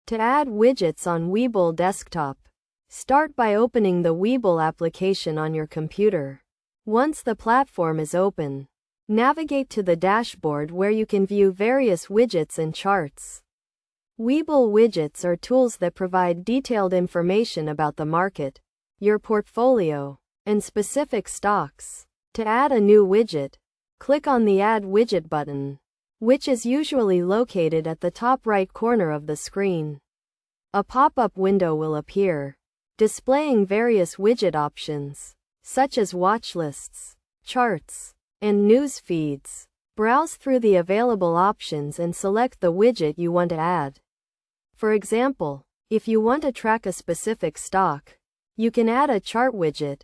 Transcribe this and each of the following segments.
To add widgets on Webull desktop, start by opening the Webull application on your computer. Once the platform is open, navigate to the dashboard where you can view various widgets and charts. Webull widgets are tools that provide detailed information about the market, your portfolio, and specific stocks. To add a new widget, click on the Add Widget button, which is usually located at the top right corner of the screen. A pop-up window will appear, displaying various widget options, such as watch lists, charts, and news feeds. Browse through the available options and select the widget you want to add. For example, if you want to track a specific stock, you can add a chart widget.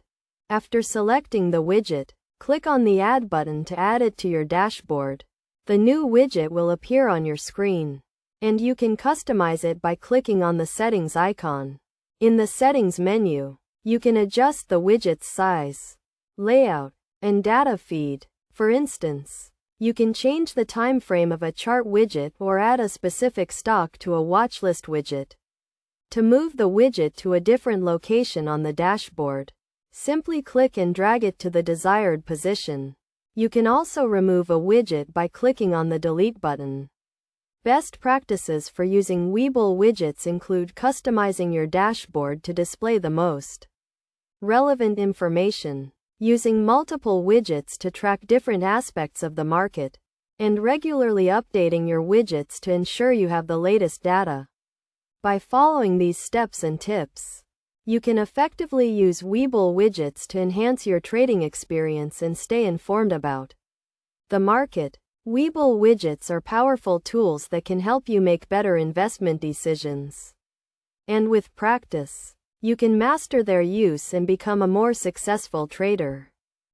After selecting the widget, click on the Add button to add it to your dashboard. The new widget will appear on your screen, and you can customize it by clicking on the Settings icon. In the Settings menu, you can adjust the widget's size, layout, and data feed. For instance, you can change the time frame of a chart widget or add a specific stock to a watchlist widget. To move the widget to a different location on the dashboard, simply click and drag it to the desired position. You can also remove a widget by clicking on the Delete button. Best practices for using Webull widgets include customizing your dashboard to display the most relevant information, using multiple widgets to track different aspects of the market, and regularly updating your widgets to ensure you have the latest data. By following these steps and tips, you can effectively use Webull widgets to enhance your trading experience and stay informed about the market. Webull widgets are powerful tools that can help you make better investment decisions. And with practice, you can master their use and become a more successful trader.